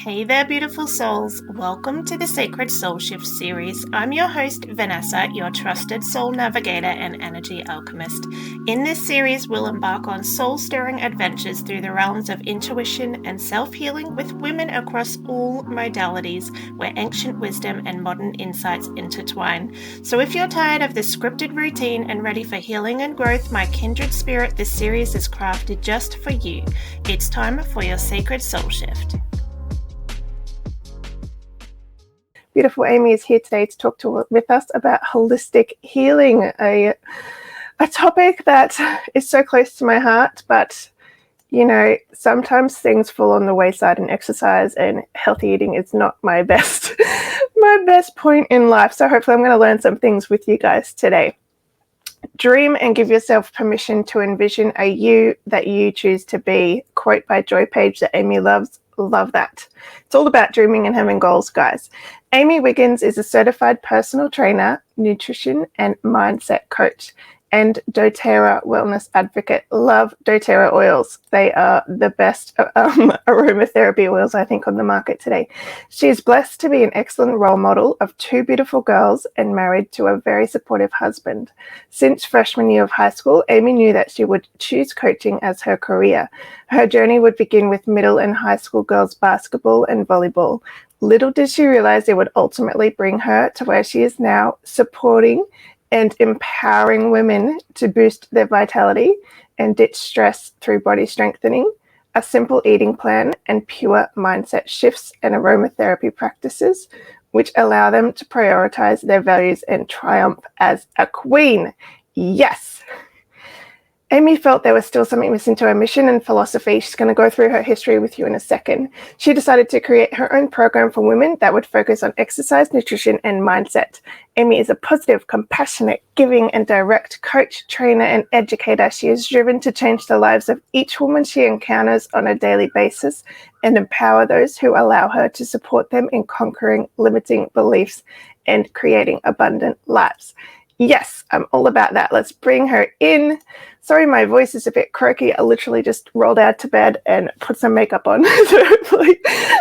Hey there, beautiful souls. Welcome to the Sacred Soul Shift series. I'm your host, Vanessa, your trusted soul navigator and energy alchemist. In this series, we'll embark on soul-stirring adventures through the realms of intuition and self-healing with women across all modalities, where ancient wisdom and modern insights intertwine. So if you're tired of the scripted routine and ready for healing and growth, my kindred spirit, this series is crafted just for you. It's time for your Sacred Soul Shift. Beautiful Amy is here today to talk with us about holistic healing, a topic that is so close to my heart, but sometimes things fall on the wayside, and exercise and healthy eating is not my best point in life. So hopefully I'm going to learn some things with you guys today. Dream and give yourself permission to envision a you that you choose to be. Quote by Joy Page that Amy loves. Love that. It's all about dreaming and having goals, guys. Amy Wiggins is a certified personal trainer, nutrition and mindset coach, and doTERRA wellness advocate. Love doTERRA oils. They are the best aromatherapy oils, I think, on the market today. She is blessed to be an excellent role model of two beautiful girls and married to a very supportive husband. Since freshman year of high school, Amy knew that she would choose coaching as her career. Her journey would begin with middle and high school girls basketball and volleyball. Little did she realize it would ultimately bring her to where she is now, supporting and empowering women to boost their vitality and ditch stress through body strengthening, a simple eating plan, and pure mindset shifts and aromatherapy practices, which allow them to prioritize their values and triumph as a queen. Yes! Amy felt there was still something missing to her mission and philosophy. She's going to go through her history with you in a second. She decided to create her own program for women that would focus on exercise, nutrition, and mindset. Amy is a positive, compassionate, giving, and direct coach, trainer, and educator. She is driven to change the lives of each woman she encounters on a daily basis and empower those who allow her to support them in conquering limiting beliefs and creating abundant lives. Yes, I'm all about that. Let's bring her in. Sorry, my voice is a bit croaky. I literally just rolled out to bed and put some makeup on. So hopefully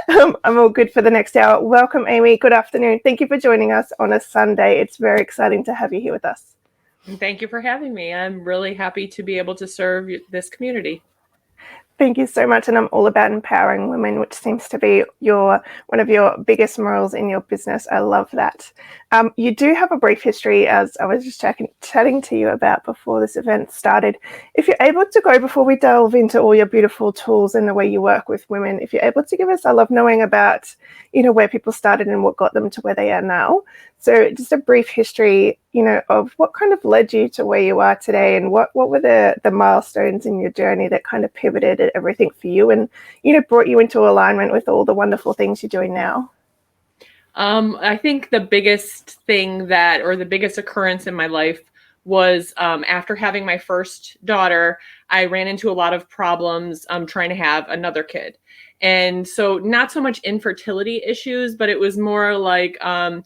I'm all good for the next hour. Welcome, Amy. Good afternoon. Thank you for joining us on a Sunday. It's very exciting to have you here with us. Thank you for having me. I'm really happy to be able to serve this community. Thank you so much. And I'm all about empowering women, which seems to be one of your biggest morals in your business. I love that. You do have a brief history, as I was just chatting to you about before this event started. If you're able to go, before we delve into all your beautiful tools and the way you work with women, if you're able to give us, I love knowing about, where people started and what got them to where they are now. So just a brief history, of what kind of led you to where you are today, and what were the milestones in your journey that kind of pivoted everything for you and, brought you into alignment with all the wonderful things you're doing now? I think the biggest thing the biggest occurrence in my life was after having my first daughter, I ran into a lot of problems trying to have another kid. And so not so much infertility issues, but it was more like I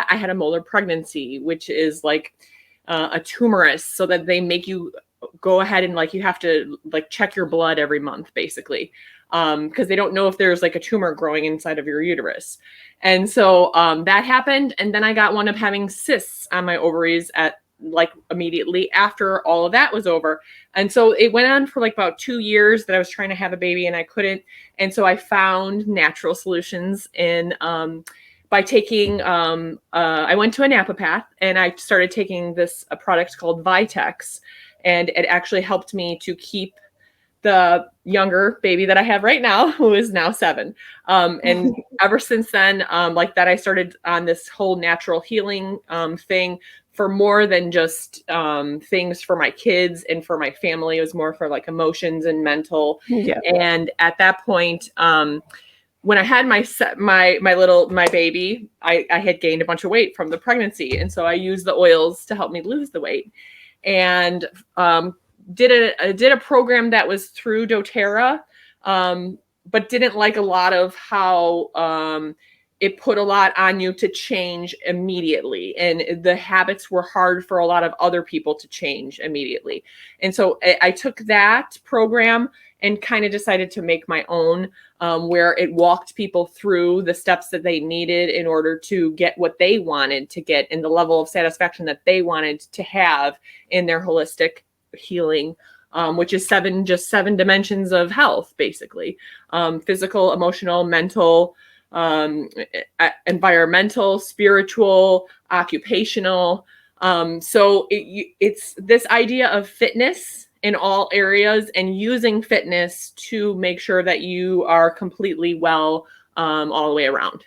had a molar pregnancy, which is like a tumorous, so that they make you go ahead and you have to check your blood every month, basically, because they don't know if there's a tumor growing inside of your uterus. And so that happened. And then I got one of having cysts on my ovaries at immediately after all of that was over. And so it went on for about 2 years that I was trying to have a baby and I couldn't. And so I found natural solutions by taking, I went to a naturopath and I started taking a product called Vitex, and it actually helped me to keep the younger baby that I have right now, who is now 7. And ever since then, that, I started on this whole natural healing thing for more than just things for my kids and for my family. It was more for emotions and mental. Yeah. And at that point, when I had my baby, I had gained a bunch of weight from the pregnancy. And so I used the oils to help me lose the weight, and did a program that was through doTERRA, but didn't like a lot of how it put a lot on you to change immediately. And the habits were hard for a lot of other people to change immediately. And so I took that program and kind of decided to make my own, where it walked people through the steps that they needed in order to get what they wanted to get and the level of satisfaction that they wanted to have in their holistic healing, which is seven dimensions of health, basically. Physical, emotional, mental, environmental, spiritual, occupational. So it's this idea of fitness in all areas and using fitness to make sure that you are completely well, all the way around.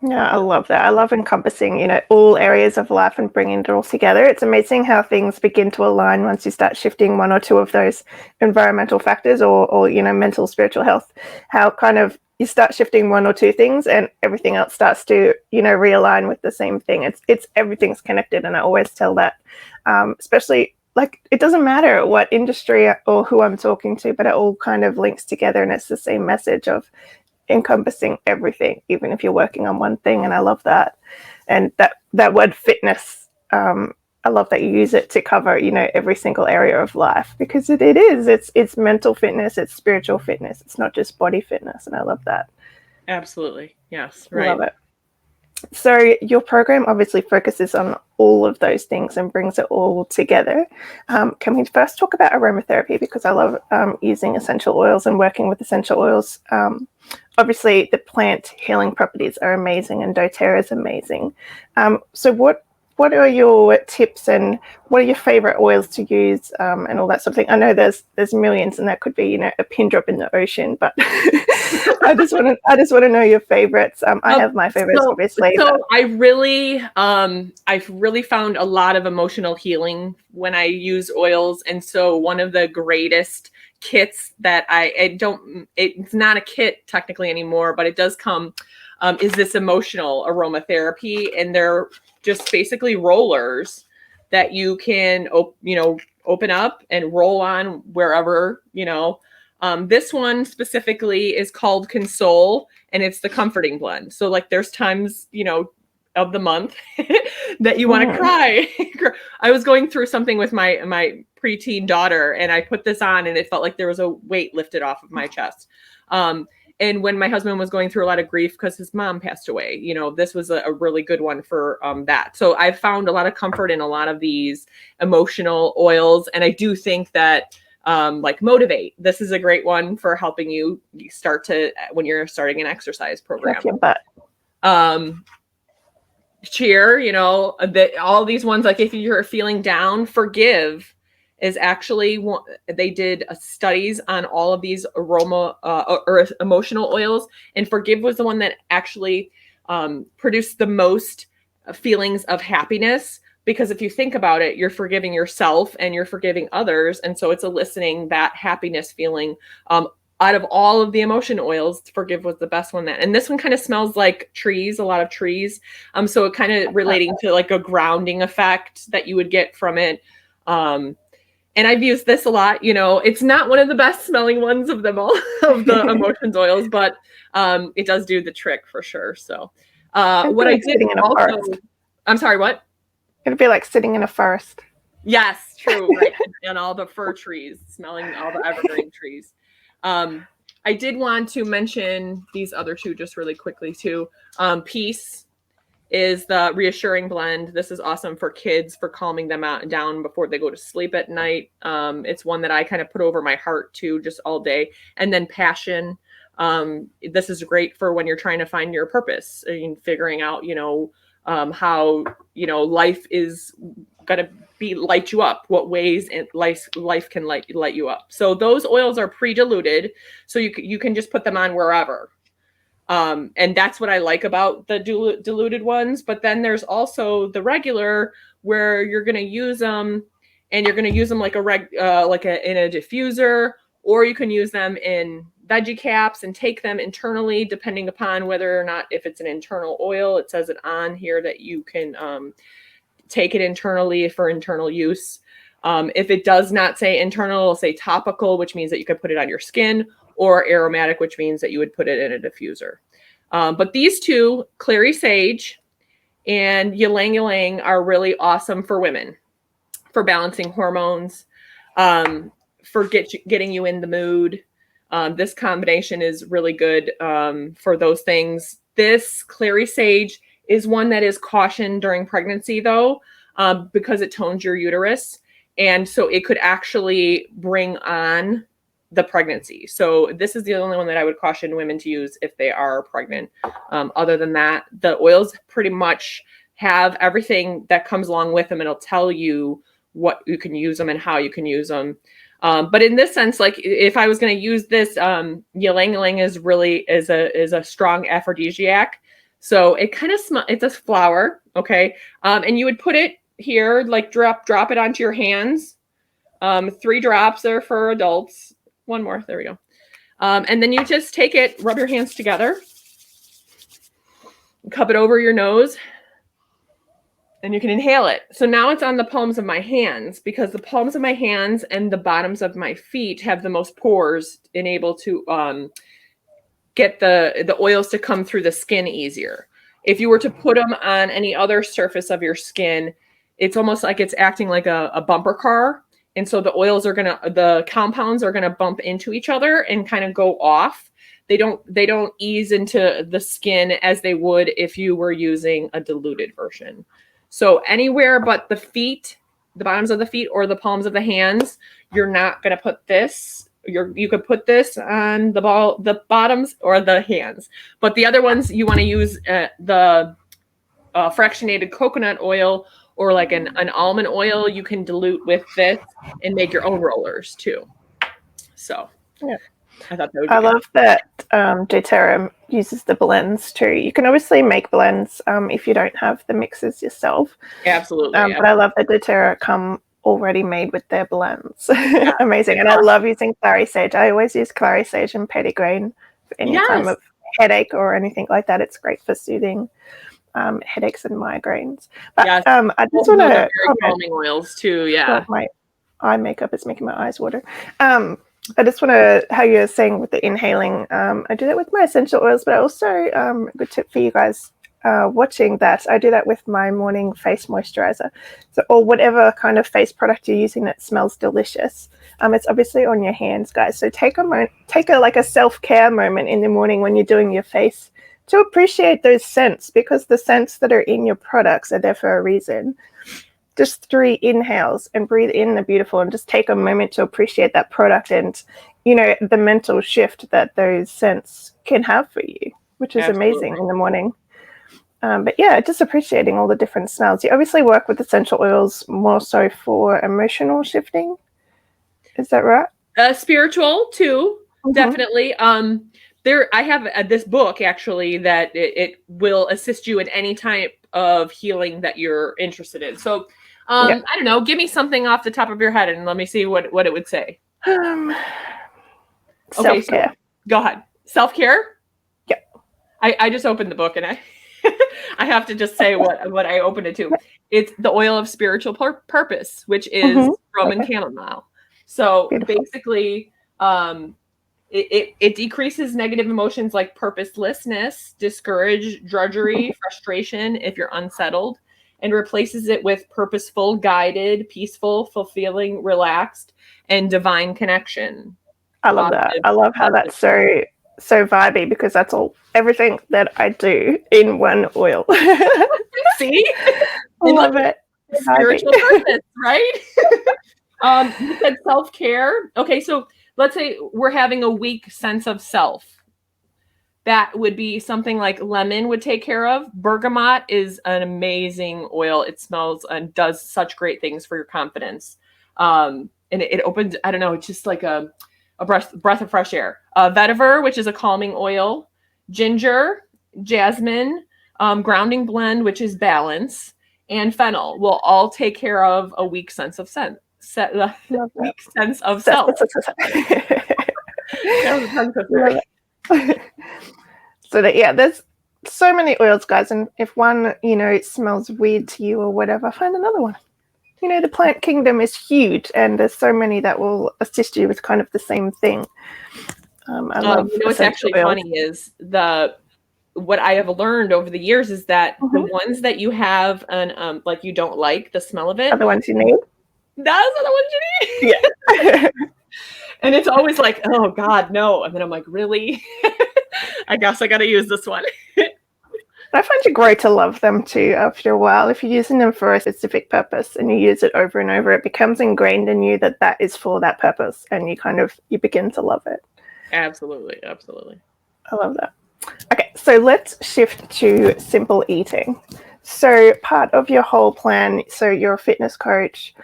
Yeah, I love that. I love encompassing, all areas of life and bringing it all together. It's amazing how things begin to align once you start shifting one or two of those environmental factors or mental, spiritual health, how kind of you start shifting one or two things and everything else starts to, realign with the same thing. It's everything's connected. And I always tell that, especially like it doesn't matter what industry or who I'm talking to, but it all kind of links together and it's the same message of encompassing everything, even if you're working on one thing. And I love that. And that word fitness, I love that you use it to cover, every single area of life, because it's mental fitness, it's spiritual fitness. It's not just body fitness. And I love that. Absolutely. Yes. Right. Love it. So your program obviously focuses on all of those things and brings it all together. Can we first talk about aromatherapy? Because I love using essential oils and working with essential oils. Obviously, the plant healing properties are amazing and doTERRA is amazing. So what are your tips and what are your favorite oils to use and all that sort of thing? I know there's millions and that could be, a pin drop in the ocean, but I just want to know your favorites. I have my favorites, obviously. So I've really found a lot of emotional healing when I use oils. And so one of the greatest kits that it's not a kit technically anymore, but it does come, is this emotional aromatherapy. And they're just basically rollers that you can, open up and roll on wherever, this one specifically is called Console, and it's the comforting blend. So like there's times, of the month that you want to cry. I was going through something with my preteen daughter and I put this on and it felt like there was a weight lifted off of my chest. And when my husband was going through a lot of grief because his mom passed away, this was a really good one for that. So I've found a lot of comfort in a lot of these emotional oils. And I do think that like Motivate, this is a great one for helping you start to, when you're starting an exercise program. Cheer, all these ones, like if you're feeling down, Forgive is actually they did studies on all of these aroma or emotional oils, and Forgive was the one that actually produced the most feelings of happiness. Because if you think about it, you're forgiving yourself and you're forgiving others. And so it's eliciting that happiness feeling. Out of all of the emotion oils, Forgive was the best one. And this one kind of smells like trees, a lot of trees. So it kind of relating to like a grounding effect that you would get from it. And I've used this a lot. It's not one of the best smelling ones of them all, of the emotions oils, but it does do the trick for sure. So what I did also, I'm sorry, what? It'd be like sitting in a forest. Yes, true. Right. And all the fir trees, smelling all the evergreen trees. I did want to mention these other two just really quickly too. Peace is the reassuring blend. This is awesome for kids, for calming them out and down before they go to sleep at night. It's one that I kind of put over my heart too, just all day. And then Passion. This is great for when you're trying to find your purpose and figuring out, how, life is going to light you up, what ways life can light you up. So those oils are pre-diluted, so you can just put them on wherever. And that's what I like about the diluted ones. But then there's also the regular where you're going to use them, and you're going to use them like in a diffuser, or you can use them in veggie caps and take them internally, depending upon whether or not, if it's an internal oil, it says it on here that you can take it internally for internal use. If it does not say internal, it'll say topical, which means that you could put it on your skin, or aromatic, which means that you would put it in a diffuser. But these two, Clary Sage and Ylang Ylang, are really awesome for women, for balancing hormones, for getting you in the mood. This combination is really good for those things. This clary sage is one that is cautioned during pregnancy, though, because it tones your uterus. And so it could actually bring on the pregnancy. So this is the only one that I would caution women to use if they are pregnant. Other than that, the oils pretty much have everything that comes along with them. It'll tell you what you can use them and how you can use them. But in this sense, like if I was going to use this, ylang-ylang is a strong aphrodisiac. So it kind of it's a flower, okay? And you would put it here, like drop it onto your hands. 3 drops are for adults. 1 more, there we go. And then you just take it, rub your hands together, cup it over your nose, and you can inhale it. So now it's on the palms of my hands, because the palms of my hands and the bottoms of my feet have the most pores and able to get the oils to come through the skin easier. If you were to put them on any other surface of your skin, it's almost like it's acting like a bumper car. And so the oils the compounds are gonna bump into each other and kind of go off. They don't ease into the skin as they would if you were using a diluted version. So anywhere but the feet, the bottoms of the feet or the palms of the hands, you're not gonna put this. You could put this on the bottoms or the hands, but the other ones you want to use the fractionated coconut oil or like an almond oil. You can dilute with this and make your own rollers too. So yeah. I thought that would be I good. love that doTERRA uses the blends too. You can obviously make blends if you don't have the mixes yourself. Absolutely. But I love that doTERRA come already made with their blends. Yeah. Amazing. And I love using clary sage. I always use clary sage and petitgrain for any time of headache or anything like that. It's great for soothing headaches and migraines. But yes. I just want to calming oils too. Yeah. my eye makeup is making my eyes water. I just want to, how you're saying with the inhaling, I do that with my essential oils, but I also, good tip for you guys watching that, I do that with my morning face moisturizer. So, or whatever kind of face product you're using that smells delicious. It's obviously on your hands, guys. So take a self-care moment in the morning when you're doing your face to appreciate those scents, because the scents that are in your products are there for a reason. Just 3 inhales and breathe in the beautiful, and just take a moment to appreciate that product and, the mental shift that those scents can have for you, which is amazing in the morning. But yeah, just appreciating all the different smells. You obviously work with essential oils more so for emotional shifting. Is that right? Spiritual too, definitely. I have this book actually that it will assist you in any type of healing that you're interested in. So I don't know, give me something off the top of your head and let me see what it would say. Self-care. So go ahead. Self-care? Yeah. I just opened the book and I I have to just say what I opened it to. It's the oil of spiritual purpose, which is Roman chamomile. So basically, it decreases negative emotions like purposelessness, discourage, drudgery, frustration if you're unsettled, and replaces it with purposeful, guided, peaceful, fulfilling, relaxed, and divine connection. I love that. I love how that's so vibey, because that's everything that I do in one oil. See? I love it. Spiritual purpose, right? You said self-care. Okay, so let's say we're having a weak sense of self. That would be something like lemon would take care of. Bergamot is an amazing oil. It smells and does such great things for your confidence. And it opens, I don't know, it's just like a breath of fresh air. Vetiver, which is a calming oil. Ginger, jasmine, grounding blend, which is balance. And fennel will all take care of a weak sense of self. Weak sense of self. So there's so many oils, guys, and if one smells weird to you or whatever, find another one. The plant kingdom is huge, and there's so many that will assist you with kind of the same thing. I love what's actually oils. funny is what I have learned over the years is that the ones that you have and like you don't like the smell of it are the ones you need. Those are the ones you need. Yeah. And it's always like, oh God, no. And then I'm like, really? I guess I got to use this one. I find you grow to love them too after a while. If you're using them for a specific purpose and you use it over and over, it becomes ingrained in you that that is for that purpose, and you begin to love it. Absolutely. Absolutely. I love that. Okay, so let's shift to simple eating. So part of your whole plan, so you're a fitness coach.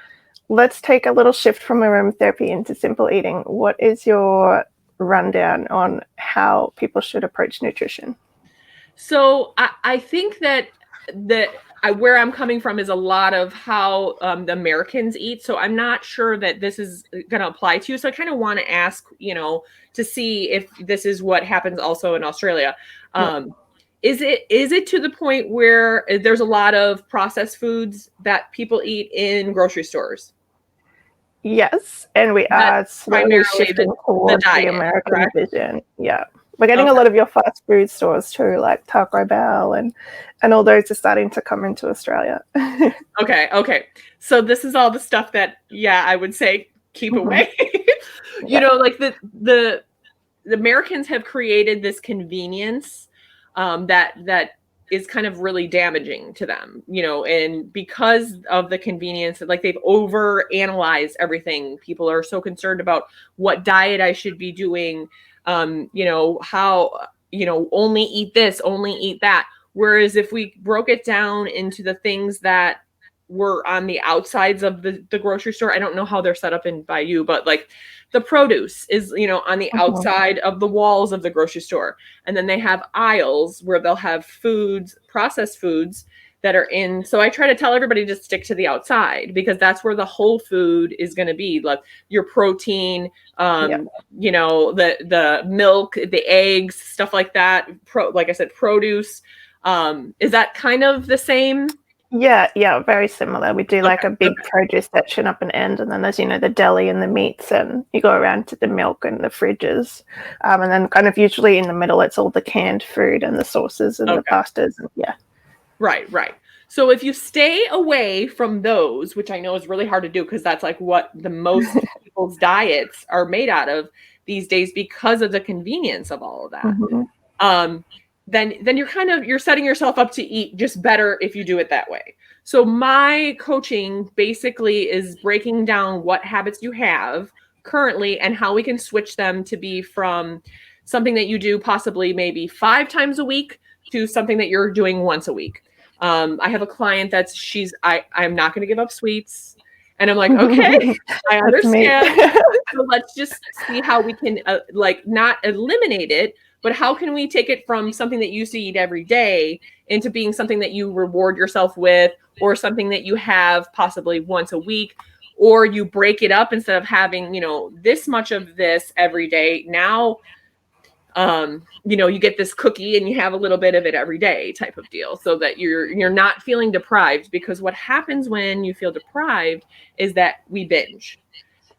Let's take a little shift from aromatherapy into simple eating. What is your rundown on how people should approach nutrition? So I think that where I'm coming from is a lot of how the Americans eat. So I'm not sure that this is going to apply to you. So I kind of want to ask, to see if this is what happens also in Australia. Is it to the point where there's a lot of processed foods that people eat in grocery stores? Yes, and we are slowly shifting towards the American vision. Yeah. We're getting a lot of your fast food stores too, like Taco Bell and all those are starting to come into Australia. Okay. So this is all the stuff that, I would say keep away. Like the Americans have created this convenience that is kind of really damaging to them, and because of the convenience, like they've over analyzed everything. People are so concerned about what diet I should be doing, how, only eat this, only eat that. Whereas if we broke it down into the things that were on the outsides of the grocery store, I don't know how they're set up by you, but like the produce is, on the outside of the walls of the grocery store. And then they have aisles where they'll have foods, processed foods that are in. So I try to tell everybody to stick to the outside because that's where the whole food is going to be, like your protein, the milk, the eggs, stuff like that. Like I said, produce. Is that kind of the same? Yeah, very similar. We do like a big produce section up an end, and then there's the deli and the meats, and you go around to the milk and the fridges, and then kind of usually in the middle it's all the canned food and the sauces and the pastas. And Right. So if you stay away from those, which I know is really hard to do because that's like what the most people's diets are made out of these days because of the convenience of all of that. Then you're setting yourself up to eat just better if you do it that way. So my coaching basically is breaking down what habits you have currently and how we can switch them to be from something that you do possibly maybe 5 times a week to something that you're doing once a week. I have a client I'm not going to give up sweets. And I'm like, okay, I understand. So let's just see how we can not eliminate it, but how can we take it from something that you used to eat every day into being something that you reward yourself with, or something that you have possibly once a week, or you break it up instead of having, this much of this every day. Now, you get this cookie and you have a little bit of it every day type of deal, so that you're not feeling deprived, because what happens when you feel deprived is that we binge.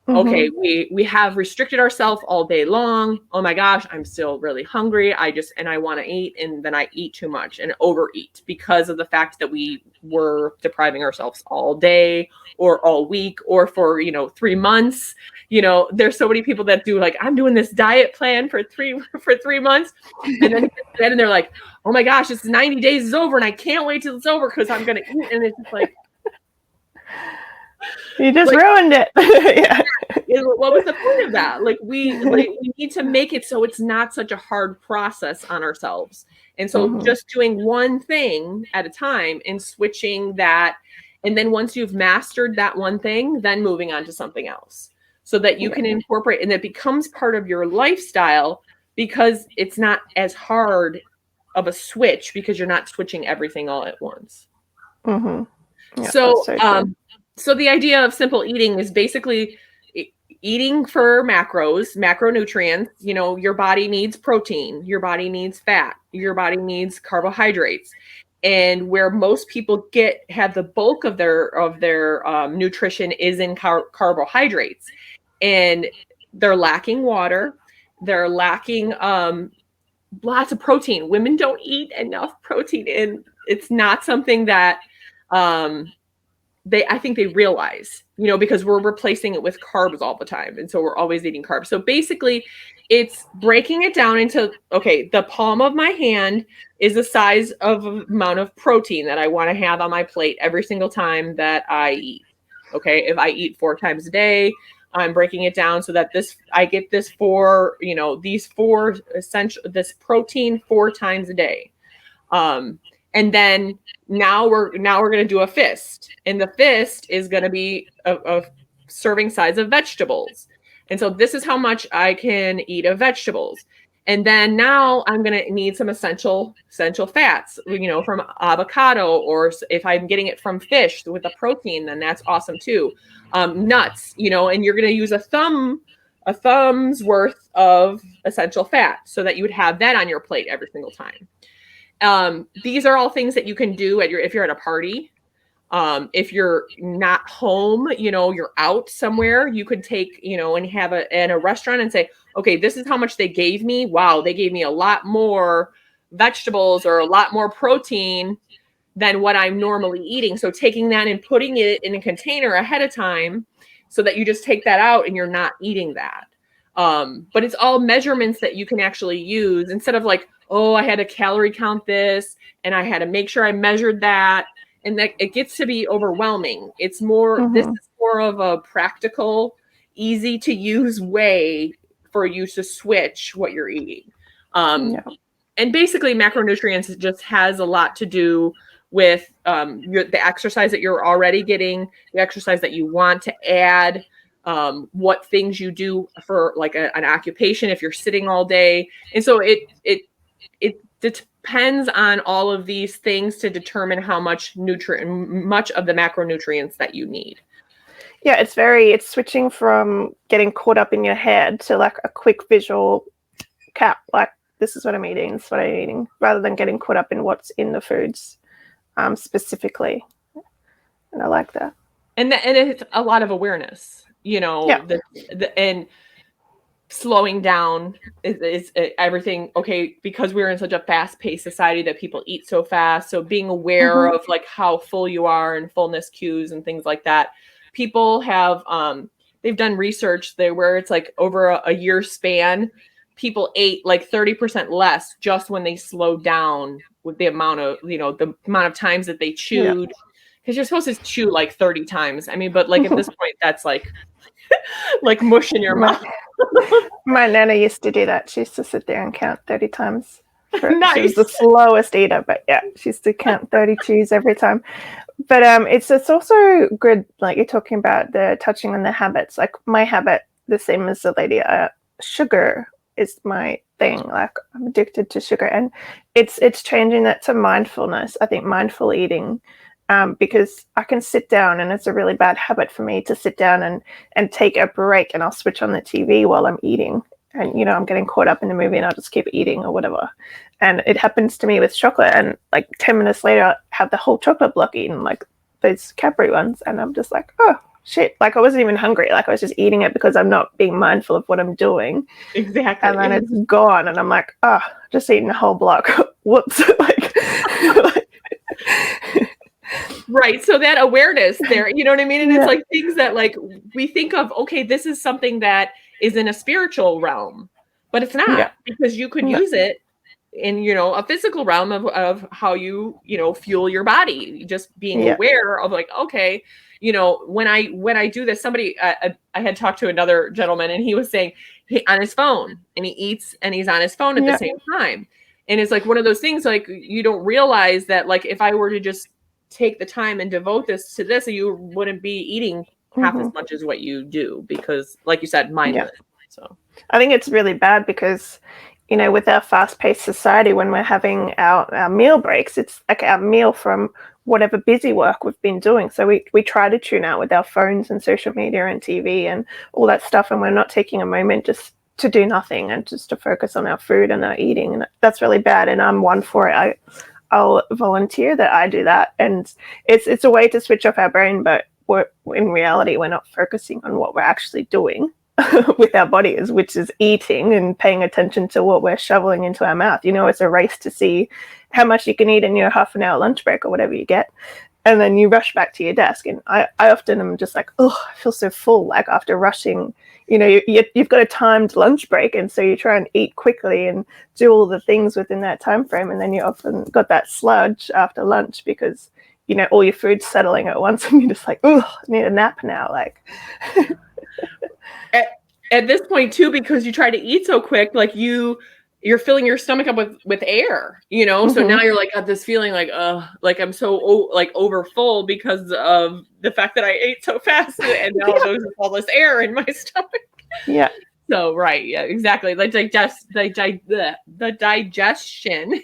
Okay, we have restricted ourselves all day long. Oh my gosh, I'm still really hungry. I want to eat, and then I eat too much and overeat because of the fact that we were depriving ourselves all day or all week or for 3 months. There's so many people that do, like, I'm doing this diet plan for 3 months, and then they're like, oh my gosh, it's 90 days is over and I can't wait till it's over because I'm gonna eat. And it's just like, you just ruined it. What was the point of that? We need to make it so it's not such a hard process on ourselves. And so just doing one thing at a time and switching that. And then once you've mastered that one thing, then moving on to something else, so that you can incorporate, and it becomes part of your lifestyle, because it's not as hard of a switch because you're not switching everything all at once. So the idea of simple eating is basically eating for macronutrients. Your body needs protein, your body needs fat, your body needs carbohydrates. And where most people have the bulk of their nutrition is in carbohydrates, and they're lacking water, they're lacking lots of protein. Women don't eat enough protein, and it's not something that I think they realize, because we're replacing it with carbs all the time. And so we're always eating carbs. So basically it's breaking it down into, okay, the palm of my hand is the size of amount of protein that I want to have on my plate every single time that I eat. Okay. If I eat 4 times a day, I'm breaking it down so that I get this this protein 4 times a day. And then now we're going to do a fist, and the fist is going to be a serving size of vegetables. And so this is how much I can eat of vegetables. And then now I'm going to need some essential fats, from avocado, or if I'm getting it from fish with the protein, then that's awesome too. Nuts, and you're going to use a thumb's worth of essential fat so that you would have that on your plate every single time. These are all things that you can do if you're at a party. If you're not home, you're out somewhere, you could take, and have in a restaurant and say, okay, this is how much they gave me. Wow. They gave me a lot more vegetables or a lot more protein than what I'm normally eating. So taking that and putting it in a container ahead of time so that you just take that out and you're not eating that. But it's all measurements that you can actually use instead of like, oh, I had to calorie count this and I had to make sure I measured that. And that it gets to be overwhelming. It's more, this is more of a practical, easy to use way for you to switch what you're eating. And basically macronutrients just has a lot to do with the exercise that you're already getting, the exercise that you want to add, what things you do for like an occupation if you're sitting all day. And so it depends on all of these things to determine how much of the macronutrients that you need. Yeah, it's switching from getting caught up in your head to like a quick visual cap, like this is what I'm eating, this is what I'm eating, rather than getting caught up in what's in the foods specifically. And I like that. And it's a lot of awareness, and slowing down is everything. Okay, because we're in such a fast-paced society that people eat so fast, so being aware of like how full you are and fullness cues and things like that. People have they've done research there where it's like over a year span, people ate like 30% less just when they slowed down with the amount of times that they chewed, because you're supposed to chew like 30 times. I mean, but like at this point that's like like mush in your mouth. My nana used to do that. She used to sit there and count 30 times. Nice. She was the slowest eater, but yeah, she used to count 30 chews every time. But it's also good, like you're talking about the touching on the habits. Like my habit, the same as the lady, sugar is my thing. Like I'm addicted to sugar, and it's changing that to mindfulness. I think mindful eating. Because I can sit down, and it's a really bad habit for me to sit down and take a break, and I'll switch on the TV while I'm eating, and I'm getting caught up in the movie and I'll just keep eating or whatever. And it happens to me with chocolate, and like 10 minutes later I have the whole chocolate block eaten, like those Cadbury ones, and I'm just like, oh shit, like I wasn't even hungry, like I was just eating it because I'm not being mindful of what I'm doing. Exactly. And then it's gone, and I'm like, oh, just eating a whole block. Whoops. Right. So that awareness there, you know what I mean? And it's like things that like we think of, okay, this is something that is in a spiritual realm, but it's not, because you could use it in, a physical realm of how you, fuel your body, just being aware of like, okay, when I do this, somebody, I had talked to another gentleman, and he was saying on his phone, and he eats and he's on his phone at the same time. And it's like one of those things, like you don't realize that, like, if I were to just take the time and devote this to this, you wouldn't be eating half as much as what you do, because like you said, mindless. So I think it's really bad because, with our fast-paced society, when we're having our meal breaks, it's like our meal from whatever busy work we've been doing. So we try to tune out with our phones and social media and TV and all that stuff, and we're not taking a moment just to do nothing and just to focus on our food and our eating. And that's really bad, and I'm one for it. I'll volunteer that I do that, and it's a way to switch off our brain, but in reality we're not focusing on what we're actually doing with our bodies, which is eating and paying attention to what we're shoveling into our mouth. It's a race to see how much you can eat in your half an hour lunch break or whatever you get, and then you rush back to your desk. And I often am just like, oh, I feel so full, like after rushing. You've got a timed lunch break, and so you try and eat quickly and do all the things within that time frame, and then you often got that sludge after lunch because all your food's settling at once, and you're just like, oh, I need a nap now. Like, at this point too, because you try to eat so quick, like you're filling your stomach up with air, so now you're like got this feeling like like I'm so like over full because of the fact that I ate so fast, and now there's all this air in my stomach. Yeah. So right, yeah, exactly. Like the digestion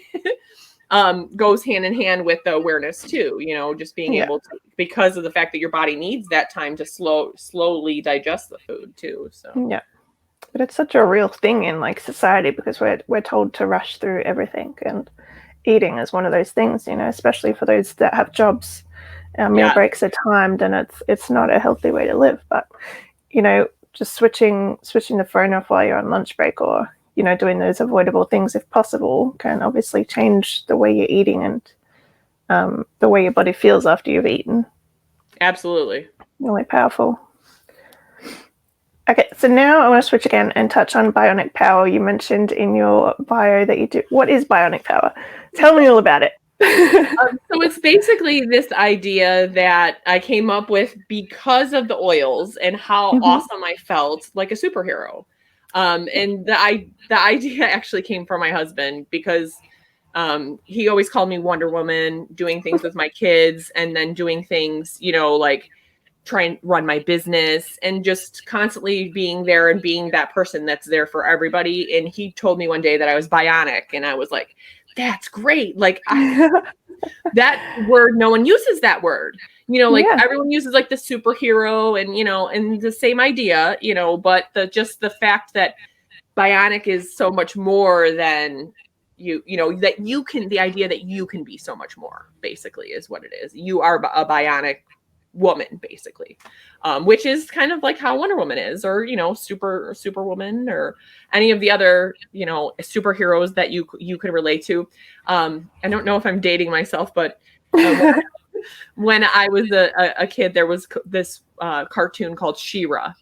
goes hand in hand with the awareness too, just being able to, because of the fact that your body needs that time to slowly digest the food too. So yeah. But it's such a real thing in like society because we're told to rush through everything, and eating is one of those things, especially for those that have jobs. Our meal breaks are timed, and it's not a healthy way to live. But just switching the phone off while you're on lunch break, or doing those avoidable things if possible, can obviously change the way you're eating and the way your body feels after you've eaten. Absolutely. Really powerful. Okay, so now I want to switch again and touch on bionic power. You mentioned in your bio that you do. What is bionic power? Tell me all about it. So it's basically this idea that I came up with because of the oils and how awesome I felt like a superhero. And the idea actually came from my husband because he always called me Wonder Woman, doing things with my kids, and then doing things, like try and run my business and just constantly being there and being that person that's there for everybody. And he told me one day that I was bionic, and I was like, that's great. Like that word, no one uses that word, everyone uses like the superhero and the same idea, but the fact that bionic is so much more than that you can, the idea that you can be so much more basically is what it is. You are a bionic woman basically, which is kind of like how Wonder Woman is, or Superwoman, or any of the other superheroes that you could relate to. I don't know if I'm dating myself, but when I was a kid, there was this cartoon called She-Ra,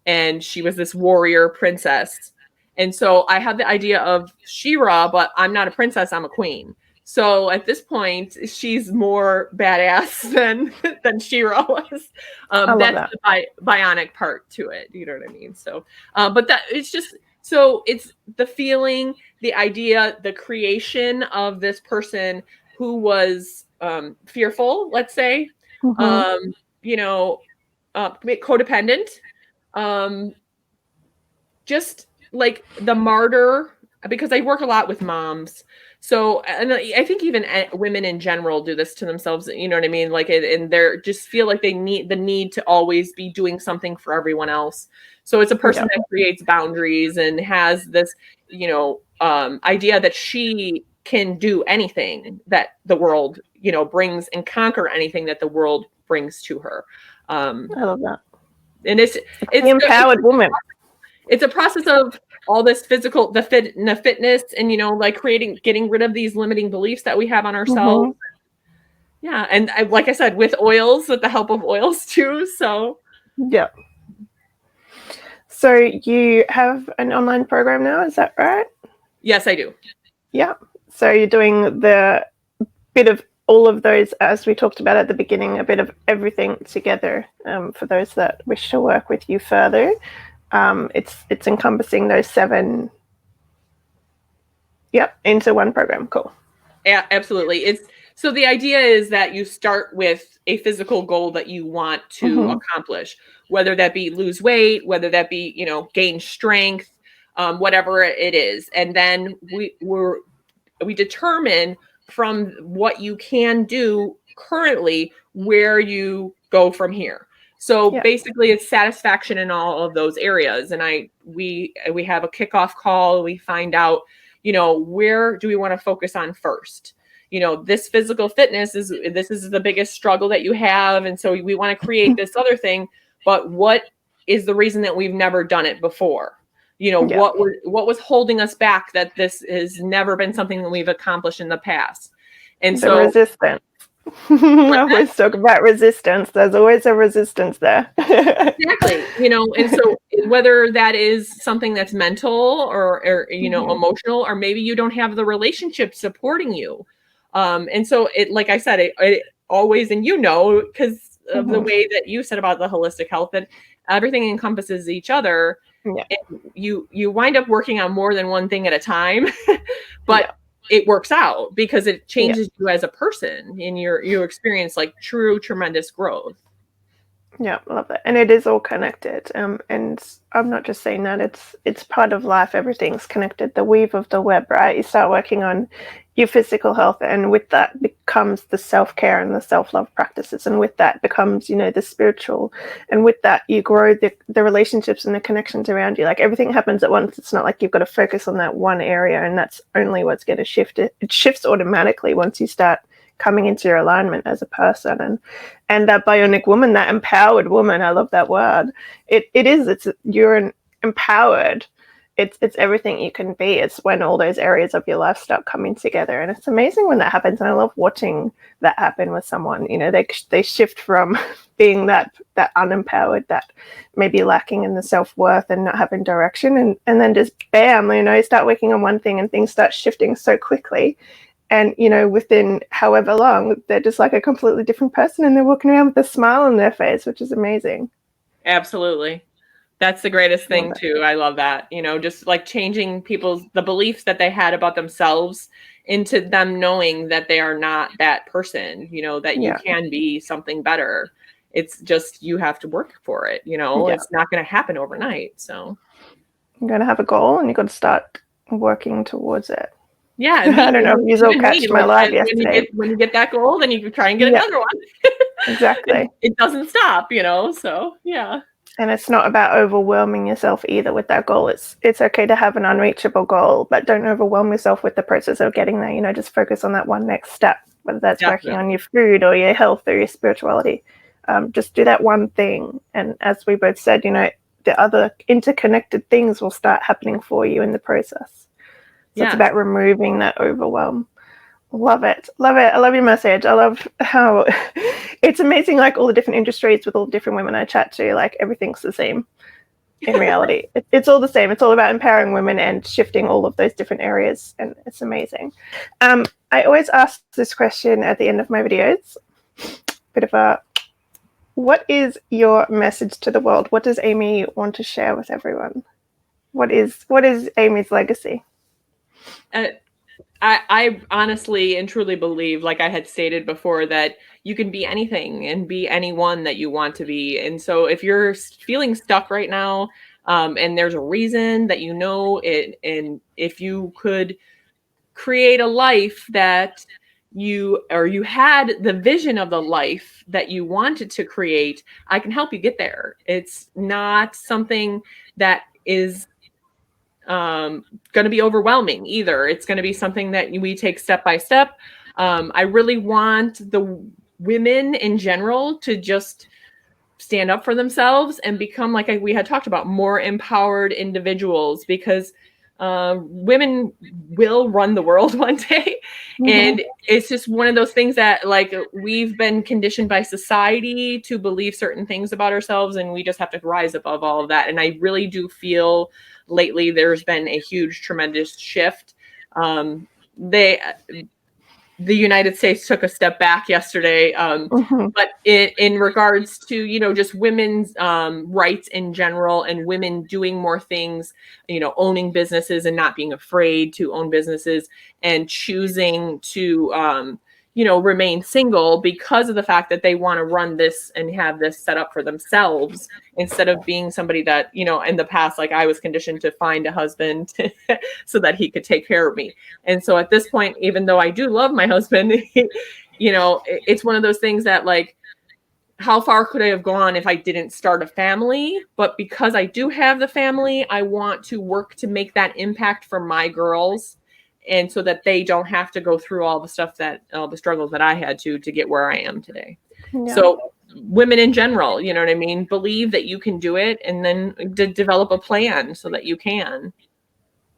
and she was this warrior princess, and so I had the idea of She-Ra, but I'm not a princess, I'm a queen. So at this point, she's more badass than She-Ra was. That's the bionic part to it. You know what I mean? So, but that it's just, so it's the feeling, the idea, the creation of this person who was fearful, let's say, codependent, just like the martyr, because I work a lot with moms. So, and I think even women in general do this to themselves, you know what I mean? Like, and they're just feel like they need the need to always be doing something for everyone else. So it's a person that creates boundaries and has this, idea that she can do anything that the world, brings, and conquer anything that the world brings to her. I love that. And it's the empowered woman. It's a process of all this physical, the fitness, and like getting rid of these limiting beliefs that we have on ourselves. Yeah, and like I said, with the help of oils too. So yeah. So you have an online program now, is that right? Yes, I do. Yeah. So you're doing the bit of all of those, as we talked about at the beginning, a bit of everything together. For those that wish to work with you further. It's encompassing those 7 into one program. Cool. Yeah, absolutely. So the idea is that you start with a physical goal that you want to accomplish, whether that be lose weight, whether that be gain strength, whatever it is, and then we determine from what you can do currently where you go from here. So basically it's satisfaction in all of those areas. And we have a kickoff call. We find out, where do we want to focus on first? This physical fitness is the biggest struggle that you have. And so we want to create this other thing, but what is the reason that we've never done it before? What was holding us back, that this has never been something that we've accomplished in the past? And the resistance. I always talk about resistance. There's always a resistance there. Exactly. And so whether that is something that's mental or emotional, or maybe you don't have the relationship supporting you. And so like I said, it always, and because of the way that you said about the holistic health, that everything encompasses each other. Yeah. And you wind up working on more than one thing at a time, but it works out because it changes you as a person, and you experience like tremendous growth. Yeah, love that. And it is all connected. And I'm not just saying that, it's part of life. Everything's connected. The weave of the web, right? You start working on your physical health, and with that becomes the self-care and the self-love practices. And with that becomes, the spiritual. And with that, you grow the relationships and the connections around you. Like everything happens at once. It's not like you've got to focus on that one area and that's only what's going to shift it. It shifts automatically once you start coming into your alignment as a person. And that bionic woman, that empowered woman, I love that word. You're empowered. It's everything you can be. It's when all those areas of your life start coming together, and it's amazing when that happens. And I love watching that happen with someone. They shift from being that unempowered, that maybe lacking in the self-worth and not having direction, and then just bam, you start working on one thing and things start shifting so quickly. And, within however long, they're just like a completely different person, and they're walking around with a smile on their face, which is amazing. Absolutely. That's the greatest thing too. I love that, just like changing the beliefs that they had about themselves into them knowing that they are not that person, that you can be something better. It's just, you have to work for it. It's not going to happen overnight. So you're going to have a goal and you've got to start working towards it. Yeah. I don't know if you all catch my live yesterday. When you get that goal, then you can try and get another one. Exactly. It doesn't stop, so yeah. And it's not about overwhelming yourself either with that goal. It's okay to have an unreachable goal, but don't overwhelm yourself with the process of getting there. Just focus on that one next step, whether that's working on your food or your health or your spirituality. Just do that one thing. And as we both said, the other interconnected things will start happening for you in the process. So it's about removing that overwhelm. Love it. Love it. I love your message. I love how it's amazing, like all the different industries with all the different women I chat to, like everything's the same in reality. It's all the same. It's all about empowering women and shifting all of those different areas. And it's amazing. I always ask this question at the end of my videos. What is your message to the world? What does Amy want to share with everyone? What is Amy's legacy? I honestly and truly believe, like I had stated before, that you can be anything and be anyone that you want to be. And so if you're feeling stuck right now, and there's a reason that it, and if you could create a life that you had the vision of the life that you wanted to create, I can help you get there. It's not something that is going to be overwhelming either. It's going to be something that we take step by step. I really want the women in general to just stand up for themselves and become, like we had talked about, more empowered individuals, because women will run the world one day. Mm-hmm. And it's just one of those things that, like, we've been conditioned by society to believe certain things about ourselves, and we just have to rise above all of that. And I really do feel lately there's been a huge, tremendous shift. The United States took a step back yesterday, but in regards to, just women's rights in general, and women doing more things, owning businesses and not being afraid to own businesses, and choosing to, remain single because of the fact that they want to run this and have this set up for themselves, instead of being somebody that, in the past, like I was conditioned to find a husband so that he could take care of me. And so at this point, even though I do love my husband, it's one of those things that, like, how far could I have gone if I didn't start a family? But because I do have the family, I want to work to make that impact for my girls, and so that they don't have to go through all the struggles that I had to get where I am today. Yeah. So women in general, you know what I mean? Believe that you can do it, and then develop a plan so that you can.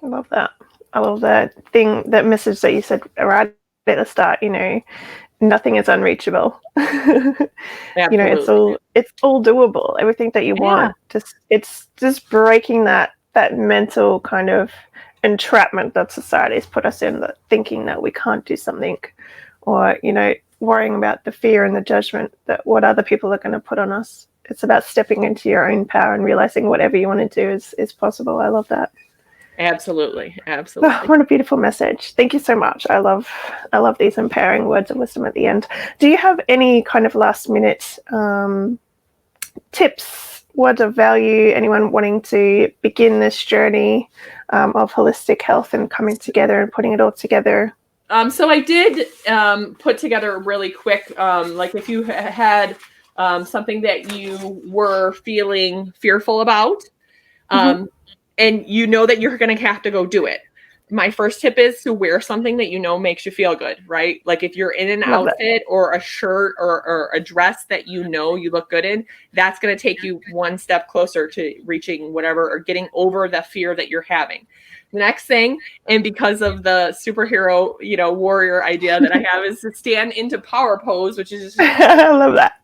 I love that. I love that message that you said right at the start, nothing is unreachable. Absolutely. It's all doable. Everything that you want. It's just breaking that mental kind of entrapment that society's put us in, that thinking that we can't do something, or worrying about the fear and the judgment that what other people are going to put on us. It's about stepping into your own power and realizing whatever you want to do is possible. I love that. Absolutely. Oh, what a beautiful message. Thank you so much. I love these empowering words of wisdom at the end. Do you have any kind of last minute tips, words of value, anyone wanting to begin this journey of holistic health and coming together and putting it all together? So I did put together really quick, like if you had something that you were feeling fearful about, and that you're going to have to go do it. My first tip is to wear something that makes you feel good, right? Like if you're in an outfit or a shirt or a dress that you look good in, that's going to take you one step closer to reaching whatever or getting over the fear that you're having. The next thing, and because of the superhero, warrior idea that I have, is to stand into power pose, which is just I love that.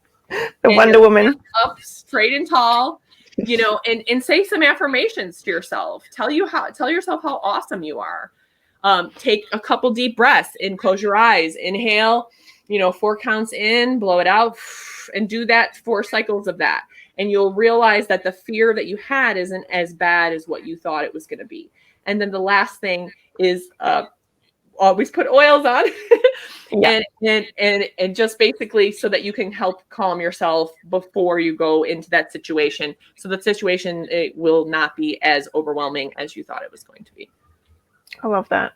The Wonder Woman. Up straight and tall. And say some affirmations to yourself. Tell yourself how awesome you are. Take a couple deep breaths and close your eyes. Inhale, 4 counts in, blow it out, and do that 4 cycles of that. And you'll realize that the fear that you had isn't as bad as what you thought it was going to be. And then the last thing is always put oils on. Yeah. And just basically so that you can help calm yourself before you go into that situation. So the situation, it will not be as overwhelming as you thought it was going to be. I love that.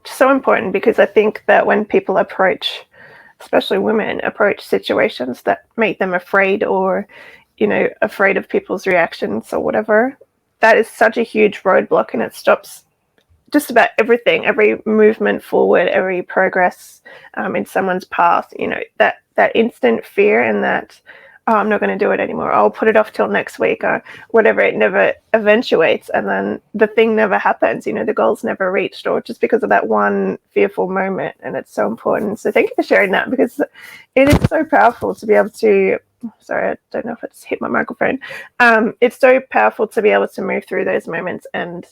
So important, because I think that when people especially women, approach situations that make them afraid or, afraid of people's reactions or whatever, that is such a huge roadblock, and it stops just about everything, every movement forward, every progress in someone's path. That instant fear and that, I'm not going to do it anymore, I'll put it off till next week or whatever, it never eventuates, and then the thing never happens, the goal's never reached, or just because of that one fearful moment. And it's so important. So thank you for sharing that, because it is so powerful to be able to, sorry, I don't know if it's hit my microphone. It's so powerful to be able to move through those moments and,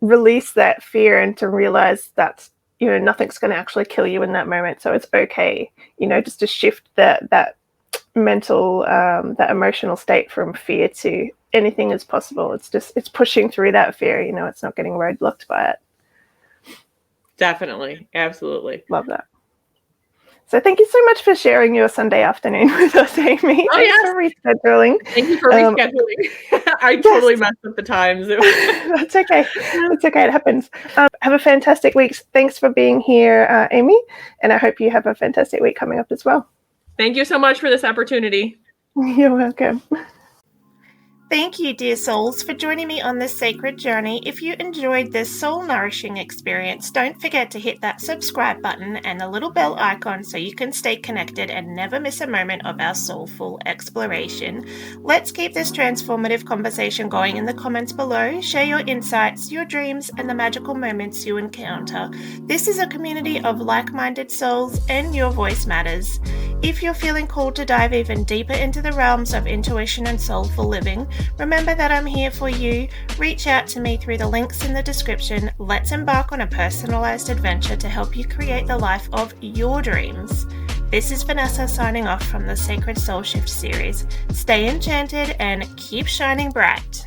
release that fear, and to realize that nothing's going to actually kill you in that moment. So it's okay, just to shift that mental, that emotional state from fear to anything is possible. It's pushing through that fear. It's not getting roadblocked by it. Definitely. Absolutely. Love that. So thank you so much for sharing your Sunday afternoon with us, Amy. Oh, yes. For rescheduling. Thank you for rescheduling. I totally messed up the times. That's okay. It's okay. It happens. Have a fantastic week. Thanks for being here, Amy. And I hope you have a fantastic week coming up as well. Thank you so much for this opportunity. You're welcome. Thank you, dear souls, for joining me on this sacred journey. If you enjoyed this soul-nourishing experience, don't forget to hit that subscribe button and the little bell icon so you can stay connected and never miss a moment of our soulful exploration. Let's keep this transformative conversation going in the comments below. Share your insights, your dreams, and the magical moments you encounter. This is a community of like-minded souls, and your voice matters. If you're feeling called to dive even deeper into the realms of intuition and soulful living, remember that I'm here for you. Reach out to me through the links in the description. Let's embark on a personalized adventure to help you create the life of your dreams. This is Vanessa signing off from the Sacred Soul Shift series. Stay enchanted and keep shining bright.